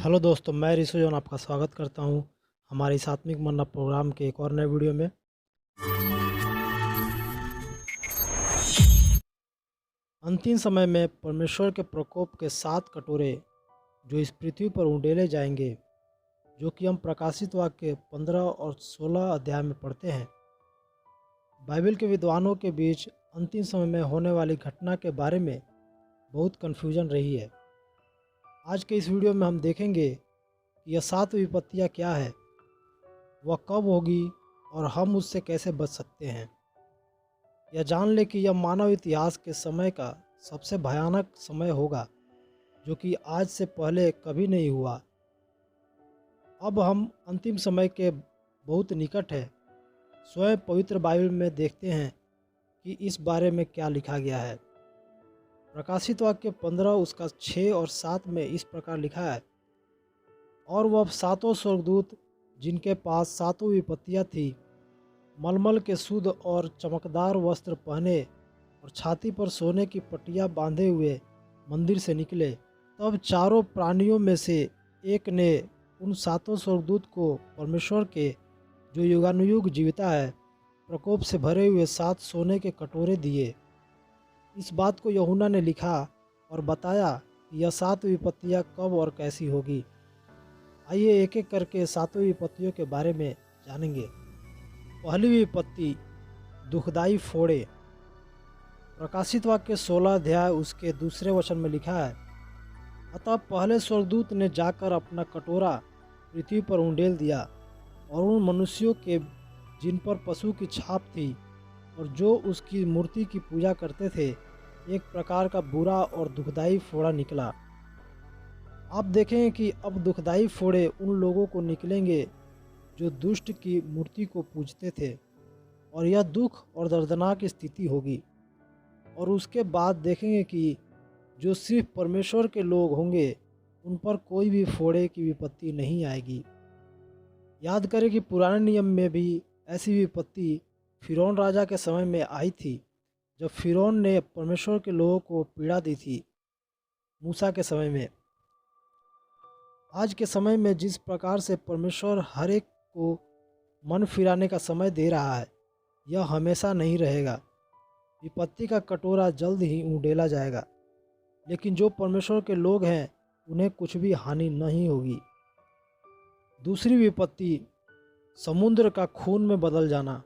Hello दोस्तों, मैं ऋषु जौन आपका स्वागत करता हूं हमारे इस आत्मिक मन्ना प्रोग्राम के एक और नए वीडियो में। अंतिम समय में परमेश्वर के प्रकोप के 7 कटोरे जो इस पृथ्वी पर उंडेले जाएंगे, जो कि हम प्रकाशित वाक्य के 15 और 16 अध्याय में पढ़ते हैं। बाइबल के विद्वानों के बीच अंतिम समय में होने वाली घटना के बारे में बहुत कन्फ्यूजन रही है। आज के इस वीडियो में हम देखेंगे कि यह 7 विपत्तियाँ क्या है, वह कब होगी और हम उससे कैसे बच सकते हैं। यह जान ले कि यह मानव इतिहास के समय का सबसे भयानक समय होगा, जो कि आज से पहले कभी नहीं हुआ। अब हम अंतिम समय के बहुत निकट है। स्वयं पवित्र बाइबल में देखते हैं कि इस बारे में क्या लिखा गया है। प्रकाशित वाक्य 15 उसका 6 और 7 में इस प्रकार लिखा है, और वह 7 स्वर्गदूत जिनके पास 7 विपत्तियाँ थी, मलमल के शुद्ध और चमकदार वस्त्र पहने और छाती पर सोने की पट्टियाँ बांधे हुए मंदिर से निकले। तब चारों प्राणियों में से एक ने उन 7 स्वर्गदूत को परमेश्वर के, जो युगानुयुग जीविता है, प्रकोप से भरे हुए 7 सोने के कटोरे दिए। इस बात को यूहन्ना ने लिखा और बताया कि यह 7 विपत्तियाँ कब और कैसी होगी। आइए एक एक करके 7 विपत्तियों के बारे में जानेंगे। पहली विपत्ति, दुखदाई फोड़े। प्रकाशित वाक्य 16 अध्याय उसके दूसरे वचन में लिखा है, अतः पहले स्वर्गदूत ने जाकर अपना कटोरा पृथ्वी पर उंडेल दिया, और उन मनुष्यों के जिन पर पशु की छाप थी और जो उसकी मूर्ति की पूजा करते थे, एक प्रकार का बुरा और दुखदाई फोड़ा निकला। आप देखें कि अब दुखदाई फोड़े उन लोगों को निकलेंगे जो दुष्ट की मूर्ति को पूजते थे, और यह दुख और दर्दनाक स्थिति होगी। और उसके बाद देखेंगे कि जो सिर्फ परमेश्वर के लोग होंगे, उन पर कोई भी फोड़े की विपत्ति नहीं आएगी। याद करें कि पुराने नियम में भी ऐसी विपत्ति फिरौन राजा के समय में आई थी, जब फिरौन ने परमेश्वर के लोगों को पीड़ा दी थी मूसा के समय में। आज के समय में जिस प्रकार से परमेश्वर हर एक को मन फिराने का समय दे रहा है, यह हमेशा नहीं रहेगा। विपत्ति का कटोरा जल्द ही उंडेला जाएगा, लेकिन जो परमेश्वर के लोग हैं उन्हें कुछ भी हानि नहीं होगी। दूसरी विपत्ति, समुद्र का खून में बदल जाना।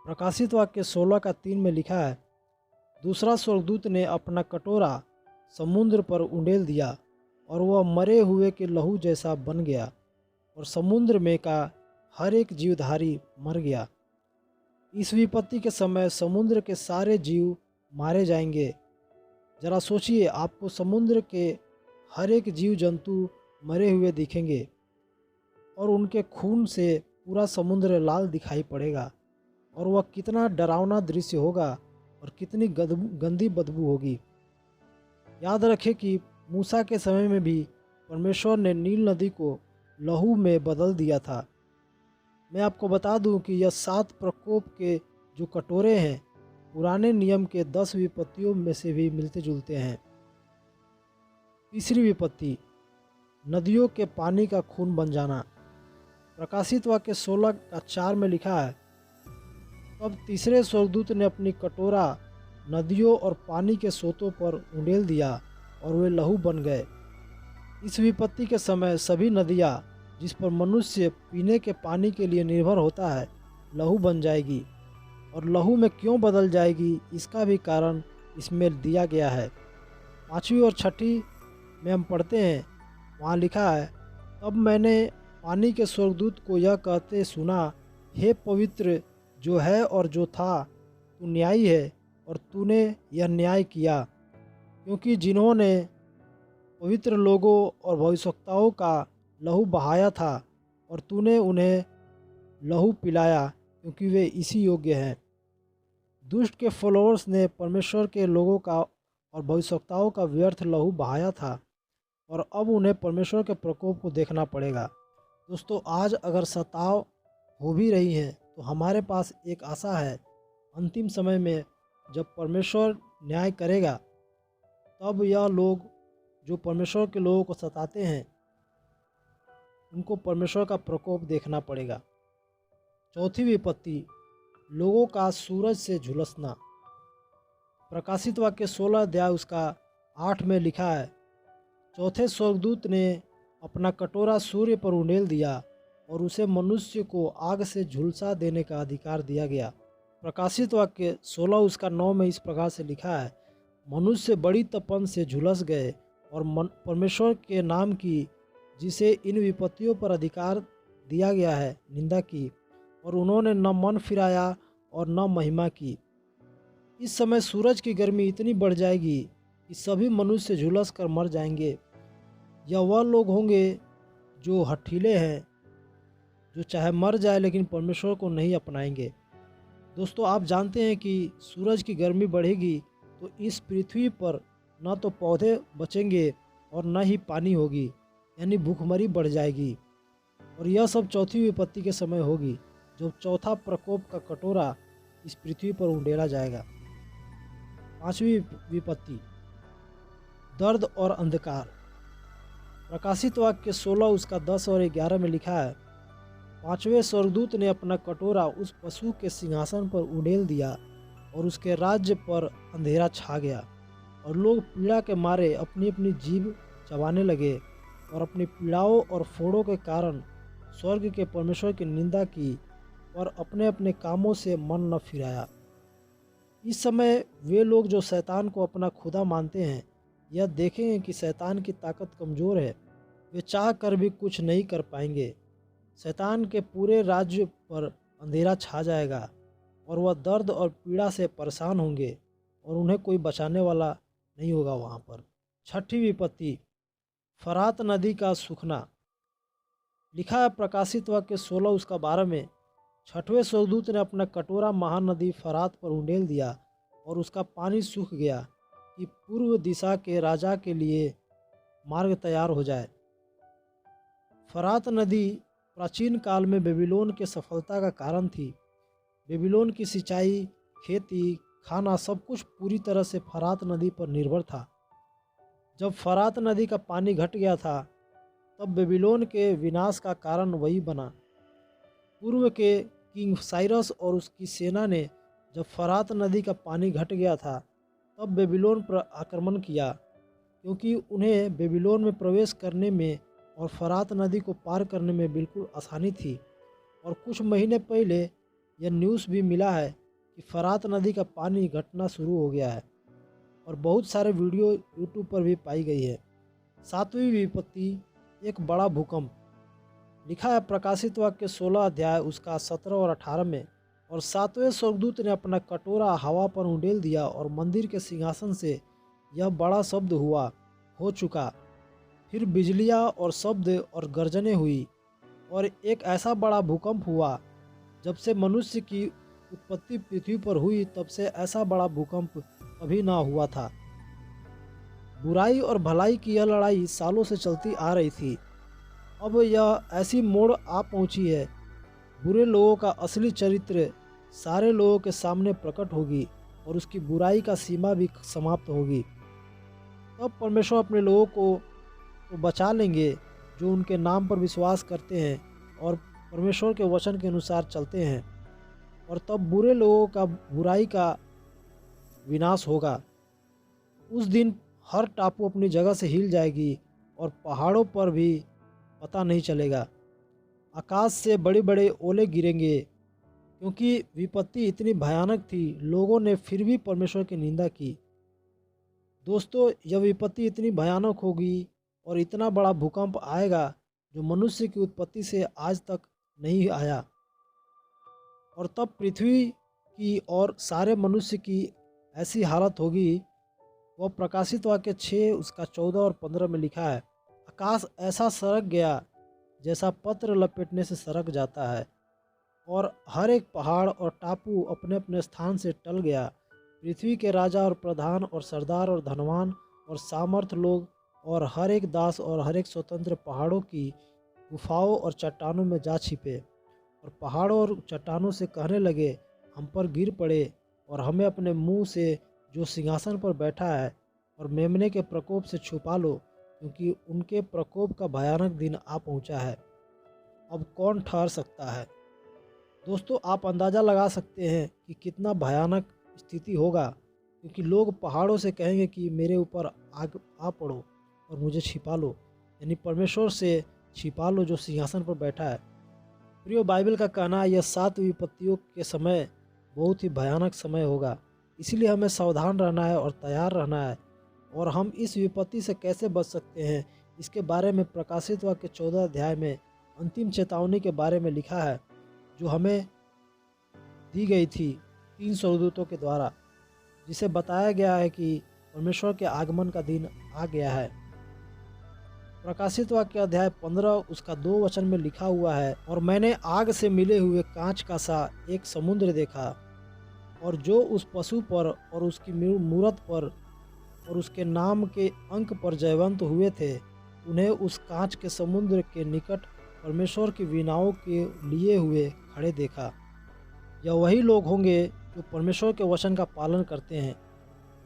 प्रकाशित वाक्य 16 का 3 में लिखा है, दूसरा स्वर्गदूत ने अपना कटोरा समुद्र पर उंडेल दिया, और वह मरे हुए के लहू जैसा बन गया, और समुद्र में का हर एक जीवधारी मर गया। इस विपत्ति के समय समुद्र के सारे जीव मारे जाएंगे। जरा सोचिए, आपको समुद्र के हर एक जीव जंतु मरे हुए दिखेंगे, और उनके खून से पूरा समुद्र लाल दिखाई पड़ेगा, और वह कितना डरावना दृश्य होगा और कितनी गंदी बदबू होगी। याद रखें कि मूसा के समय में भी परमेश्वर ने नील नदी को लहू में बदल दिया था। मैं आपको बता दूं कि यह 7 प्रकोप के जो कटोरे हैं, पुराने नियम के 10 विपत्तियों में से भी मिलते जुलते हैं। तीसरी विपत्ति, नदियों के पानी का खून बन जाना। प्रकाशित वाक्य 16 का 4 में लिखा है, तब तीसरे स्वर्गदूत ने अपनी कटोरा नदियों और पानी के सोतों पर उंडेल दिया, और वे लहू बन गए। इस विपत्ति के समय सभी नदियाँ जिस पर मनुष्य पीने के पानी के लिए निर्भर होता है, लहू बन जाएगी। और लहू में क्यों बदल जाएगी, इसका भी कारण इसमें दिया गया है। 5वीं और 6ठी में हम पढ़ते हैं, वहाँ लिखा है, तब मैंने पानी के स्वर्गदूत को यह कहते सुना, हे पवित्र जो है और जो था, तू न्यायी है, और तूने यह न्याय किया, क्योंकि जिन्होंने पवित्र लोगों और भविष्यवक्ताओं का लहू बहाया था, और तूने उन्हें लहू पिलाया, क्योंकि वे इसी योग्य हैं। दुष्ट के फॉलोअर्स ने परमेश्वर के लोगों का और भविष्यवक्ताओं का व्यर्थ लहू बहाया था, और अब उन्हें परमेश्वर के प्रकोप को देखना पड़ेगा। दोस्तों, आज अगर सताव हो भी रही है, तो हमारे पास एक आशा है। अंतिम समय में जब परमेश्वर न्याय करेगा, तब यह लोग जो परमेश्वर के लोगों को सताते हैं, उनको परमेश्वर का प्रकोप देखना पड़ेगा। चौथी विपत्ति, लोगों का सूरज से झुलसना। प्रकाशित वाक्य 16 अध्याय उसका 8 में लिखा है, चौथे स्वर्गदूत ने अपना कटोरा सूर्य पर उंडेल दिया और उसे मनुष्य को आग से झुलसा देने का अधिकार दिया गया। प्रकाशित वाक्य 16 उसका 9 में इस प्रकार से लिखा है, मनुष्य बड़ी तपन से झुलस गए और परमेश्वर के नाम की, जिसे इन विपत्तियों पर अधिकार दिया गया है, निंदा की, और उन्होंने न मन फिराया और न महिमा की। इस समय सूरज की गर्मी इतनी बढ़ जाएगी कि सभी मनुष्य झुलस कर मर जाएंगे। यह वह लोग होंगे जो हठीले हैं, जो चाहे मर जाए लेकिन परमेश्वर को नहीं अपनाएंगे। दोस्तों, आप जानते हैं कि सूरज की गर्मी बढ़ेगी तो इस पृथ्वी पर न तो पौधे बचेंगे और न ही पानी होगी, यानी भूखमरी बढ़ जाएगी। और यह सब चौथी विपत्ति के समय होगी, जब चौथा प्रकोप का कटोरा इस पृथ्वी पर उंडेला जाएगा। पांचवी विपत्ति, दर्द और अंधकार। प्रकाशित वाक्य 16 उसका 10 और 11 में लिखा है, पांचवें स्वर्गदूत ने अपना कटोरा उस पशु के सिंहासन पर उंडेल दिया और उसके राज्य पर अंधेरा छा गया और लोग पीड़ा के मारे अपनी अपनी जीभ चबाने लगे और अपनी पीड़ाओं और फोड़ों के कारण स्वर्ग के परमेश्वर की निंदा की और अपने अपने कामों से मन न फिराया। इस समय वे लोग जो शैतान को अपना खुदा मानते हैं, यह देखेंगे कि शैतान की ताकत कमज़ोर है। वे चाह कर भी कुछ नहीं कर पाएंगे। शैतान के पूरे राज्य पर अंधेरा छा जाएगा और वह दर्द और पीड़ा से परेशान होंगे और उन्हें कोई बचाने वाला नहीं होगा वहाँ पर। छठी विपत्ति, फरात नदी का सूखना। लिखा है प्रकाशित वाक्य 16 उसका 12 में, छठवें स्वर्गदूत ने अपना कटोरा महानदी फरात पर उंडेल दिया और उसका पानी सूख गया कि पूर्व दिशा के राजा के लिए मार्ग तैयार हो जाए। फरात नदी प्राचीन काल में बेबीलोन के सफलता का कारण थी। बेबीलोन की सिंचाई, खेती, खाना सब कुछ पूरी तरह से फरात नदी पर निर्भर था। जब फरात नदी का पानी घट गया था, तब बेबीलोन के विनाश का कारण वही बना। पूर्व के किंग साइरस और उसकी सेना ने जब फरात नदी का पानी घट गया था, तब बेबीलोन पर आक्रमण किया, क्योंकि उन्हें बेबीलोन में प्रवेश करने में और फरात नदी को पार करने में बिल्कुल आसानी थी। और कुछ महीने पहले यह न्यूज़ भी मिला है कि फरात नदी का पानी घटना शुरू हो गया है और बहुत सारे वीडियो यूट्यूब पर भी पाई गई है। सातवीं विपत्ति, एक बड़ा भूकंप। लिखा है प्रकाशित वाक्य 16 अध्याय उसका 17 और 18 में, और सातवें स्वर्गदूत ने अपना कटोरा हवा पर उंडेल दिया और मंदिर के सिंहासन से यह बड़ा शब्द हुआ, हो चुका। फिर बिजलियाँ और शब्द और गर्जनें हुई और एक ऐसा बड़ा भूकंप हुआ, जब से मनुष्य की उत्पत्ति पृथ्वी पर हुई तब से ऐसा बड़ा भूकंप कभी ना हुआ था। बुराई और भलाई की यह लड़ाई सालों से चलती आ रही थी। अब यह ऐसी मोड़ आ पहुंची है, बुरे लोगों का असली चरित्र सारे लोगों के सामने प्रकट होगी और उसकी बुराई का सीमा भी समाप्त होगी। तब परमेश्वर अपने लोगों को तो बचा लेंगे जो उनके नाम पर विश्वास करते हैं और परमेश्वर के वचन के अनुसार चलते हैं, और तब बुरे लोगों का बुराई का विनाश होगा। उस दिन हर टापू अपनी जगह से हिल जाएगी और पहाड़ों पर भी पता नहीं चलेगा। आकाश से बड़े बड़े ओले गिरेंगे, क्योंकि विपत्ति इतनी भयानक थी, लोगों ने फिर भी परमेश्वर की निंदा की। दोस्तों, यह विपत्ति इतनी भयानक होगी और इतना बड़ा भूकंप आएगा जो मनुष्य की उत्पत्ति से आज तक नहीं आया। और तब पृथ्वी की और सारे मनुष्य की ऐसी हालत होगी, वह प्रकाशित वाक्य 6 उसका 14 और 15 में लिखा है, आकाश ऐसा सरक गया जैसा पत्र लपेटने से सरक जाता है, और हर एक पहाड़ और टापू अपने अपने स्थान से टल गया। पृथ्वी के राजा और प्रधान और सरदार और धनवान और सामर्थ लोग और हर एक दास और हर एक स्वतंत्र पहाड़ों की गुफाओं और चट्टानों में जा छिपे, और पहाड़ों और चट्टानों से कहने लगे, हम पर गिर पड़े और हमें अपने मुंह से जो सिंहासन पर बैठा है और मेमने के प्रकोप से छुपा लो, क्योंकि उनके प्रकोप का भयानक दिन आ पहुंचा है। अब कौन ठहर सकता है। दोस्तों, आप अंदाज़ा लगा सकते हैं कि कितना भयानक स्थिति होगा, क्योंकि लोग पहाड़ों से कहेंगे कि मेरे ऊपर आग आ पड़ो और मुझे छिपा लो, यानी परमेश्वर से छिपा लो जो सिंहासन पर बैठा है। प्रियो, बाइबल का कहना है यह 7 विपत्तियों के समय बहुत ही भयानक समय होगा। इसीलिए हमें सावधान रहना है और तैयार रहना है। और हम इस विपत्ति से कैसे बच सकते हैं, इसके बारे में प्रकाशित वाक्य 14 अध्याय में अंतिम चेतावनी के बारे में लिखा है, जो हमें दी गई थी 3 स्वर्गदूतों के द्वारा, जिसे बताया गया है कि परमेश्वर के आगमन का दिन आ गया है। प्रकाशित वाक्य अध्याय 15 उसका 2 वचन में लिखा हुआ है, और मैंने आग से मिले हुए कांच का सा एक समुद्र देखा, और जो उस पशु पर और उसकी मूरत पर और उसके नाम के अंक पर जयवंत हुए थे, उन्हें उस कांच के समुद्र के निकट परमेश्वर की वीणाओं के लिए हुए खड़े देखा। यह वही लोग होंगे जो परमेश्वर के वचन का पालन करते हैं।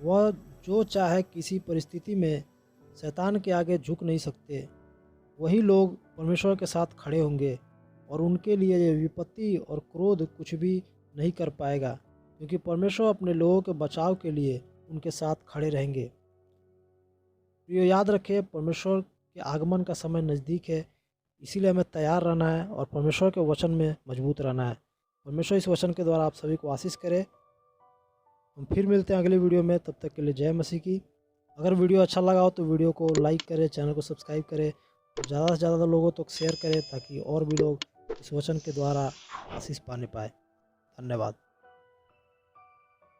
वह जो चाहे किसी परिस्थिति में शैतान के आगे झुक नहीं सकते। वही लोग परमेश्वर के साथ खड़े होंगे, और उनके लिए ये विपत्ति और क्रोध कुछ भी नहीं कर पाएगा, क्योंकि परमेश्वर अपने लोगों के बचाव के लिए उनके साथ खड़े रहेंगे। प्रियो, याद रखें, परमेश्वर के आगमन का समय नज़दीक है। इसीलिए हमें तैयार रहना है और परमेश्वर के वचन में मजबूत रहना है। परमेश्वर इस वचन के द्वारा आप सभी को आशीष करे। हम फिर मिलते हैं अगले वीडियो में। तब तक के लिए जय मसीह की। अगर वीडियो अच्छा लगा हो तो वीडियो को लाइक करें, चैनल को सब्सक्राइब करें, और ज़्यादा से ज़्यादा लोगों तक शेयर करें, ताकि और भी लोग इस वचन के द्वारा आशीष पाने पाए। धन्यवाद।